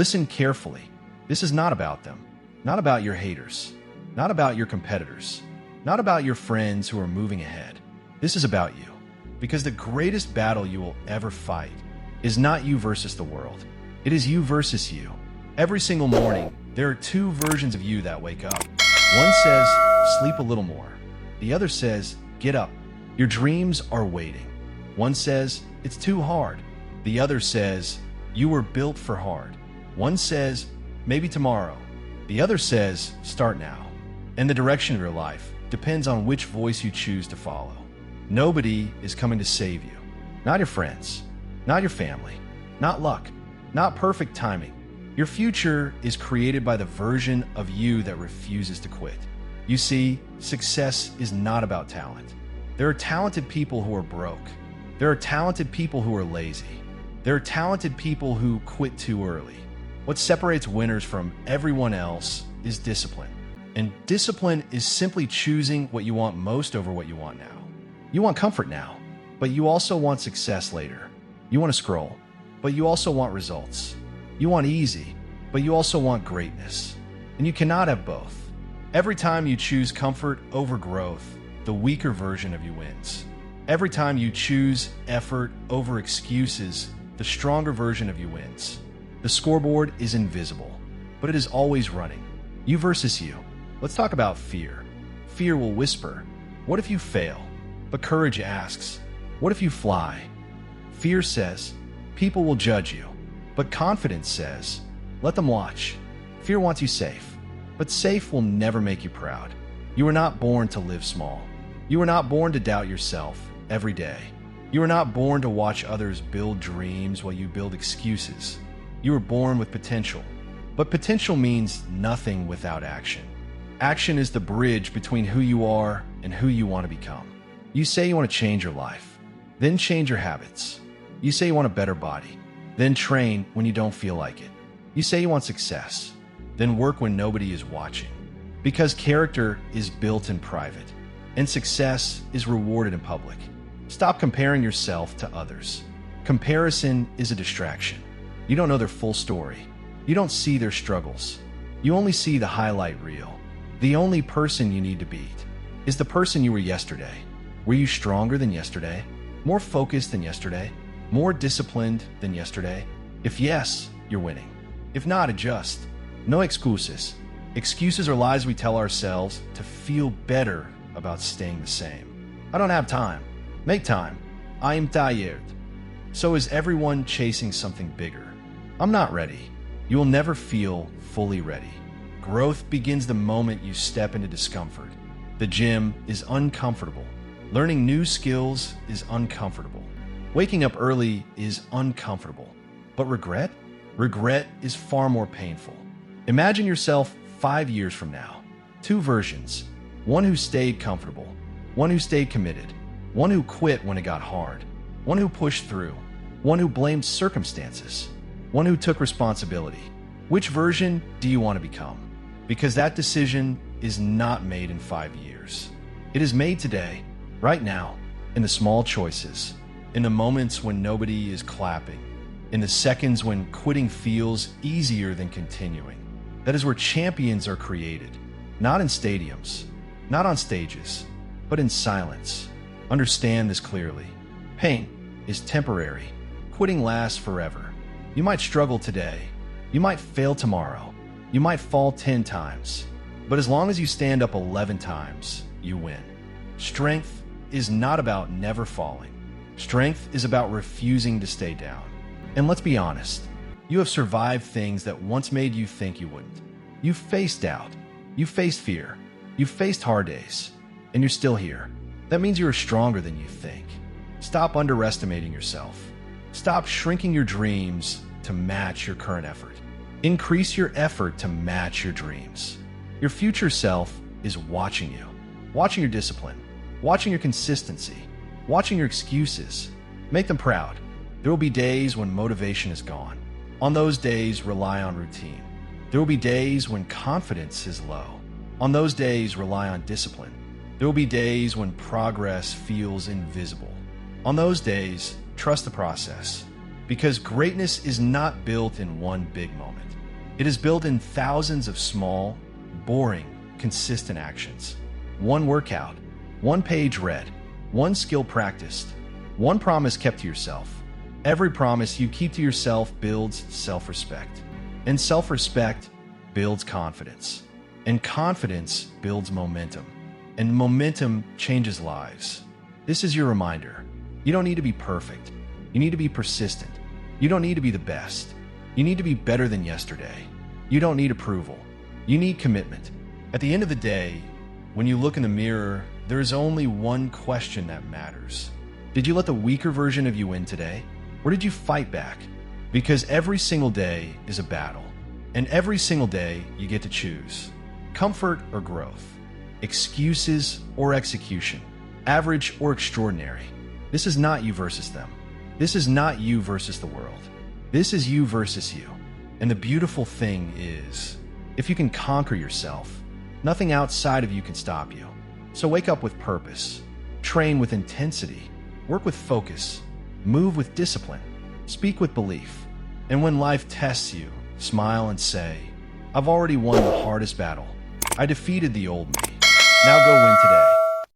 Listen carefully. This is not about them, not about your haters, not about your competitors, not about your friends who are moving ahead. This is about you. Because the greatest battle you will ever fight is not you versus the world. It is you versus you. Every single morning, there are two versions of you that wake up. One says, sleep a little more. The other says, get up. Your dreams are waiting. One says, it's too hard. The other says, you were built for hard. One says, maybe tomorrow. The other says, start now. And the direction of your life depends on which voice you choose to follow. Nobody is coming to save you. Not your friends, not your family, not luck, not perfect timing. Your future is created by the version of you that refuses to quit. You see, success is not about talent. There are talented people who are broke. There are talented people who are lazy. There are talented people who quit too early. What separates winners from everyone else is discipline. And discipline is simply choosing what you want most over what you want now. You want comfort now, but you also want success later. You want to scroll, but you also want results. You want easy, but you also want greatness. And you cannot have both. Every time you choose comfort over growth, the weaker version of you wins. Every time you choose effort over excuses, the stronger version of you wins. The scoreboard is invisible, but it is always running. You versus you. Let's talk about fear. Fear will whisper, what if you fail? But courage asks, what if you fly? Fear says, people will judge you. But confidence says, let them watch. Fear wants you safe, but safe will never make you proud. You were not born to live small. You were not born to doubt yourself every day. You were not born to watch others build dreams while you build excuses. You were born with potential, but potential means nothing without action. Action is the bridge between who you are and who you want to become. You say you want to change your life, then change your habits. You say you want a better body, then train when you don't feel like it. You say you want success, then work when nobody is watching. Because character is built in private, and success is rewarded in public. Stop comparing yourself to others. Comparison is a distraction. You don't know their full story. You don't see their struggles. You only see the highlight reel. The only person you need to beat is the person you were yesterday. Were you stronger than yesterday? More focused than yesterday? More disciplined than yesterday? If yes, you're winning. If not, adjust. No excuses. Excuses are lies we tell ourselves to feel better about staying the same. I don't have time. Make time. I am tired. So is everyone chasing something bigger. I'm not ready. You will never feel fully ready. Growth begins the moment you step into discomfort. The gym is uncomfortable. Learning new skills is uncomfortable. Waking up early is uncomfortable. But regret? Regret is far more painful. Imagine yourself 5 years from now. Two versions. One who stayed comfortable. One who stayed committed. One who quit when it got hard. One who pushed through. One who blamed circumstances. One who took responsibility. Which version do you want to become? Because that decision is not made in 5 years. It is made today, right now, in the small choices, in the moments when nobody is clapping, in the seconds when quitting feels easier than continuing. That is where champions are created, not in stadiums, not on stages, but in silence. Understand this clearly. Pain is temporary. Quitting lasts forever. You might struggle today. You might fail tomorrow. You might fall 10 times. But as long as you stand up 11 times, you win. Strength is not about never falling. Strength is about refusing to stay down. And let's be honest, you have survived things that once made you think you wouldn't. You faced doubt. You faced fear. You faced hard days. And you're still here. That means you're stronger than you think. Stop underestimating yourself. Stop shrinking your dreams to match your current effort. Increase your effort to match your dreams. Your future self is watching you, watching your discipline, watching your consistency, watching your excuses. Make them proud. There will be days when motivation is gone. On those days, rely on routine. There will be days when confidence is low. On those days, rely on discipline. There will be days when progress feels invisible. On those days, trust the process. Because greatness is not built in one big moment. It is built in thousands of small, boring, consistent actions. One workout, one page read, one skill practiced, one promise kept to yourself. Every promise you keep to yourself builds self-respect. And self-respect builds confidence. And confidence builds momentum. And momentum changes lives. This is your reminder. You don't need to be perfect. You need to be persistent. You don't need to be the best. You need to be better than yesterday. You don't need approval. You need commitment. At the end of the day, when you look in the mirror, there is only one question that matters. Did you let the weaker version of you win today? Or did you fight back? Because every single day is a battle. And every single day you get to choose. Comfort or growth. Excuses or execution. Average or extraordinary. This is not you versus them. This is not you versus the world. This is you versus you. And the beautiful thing is, if you can conquer yourself, nothing outside of you can stop you. So wake up with purpose. Train with intensity. Work with focus. Move with discipline. Speak with belief. And when life tests you, smile and say, I've already won the hardest battle. I defeated the old me. Now go win today.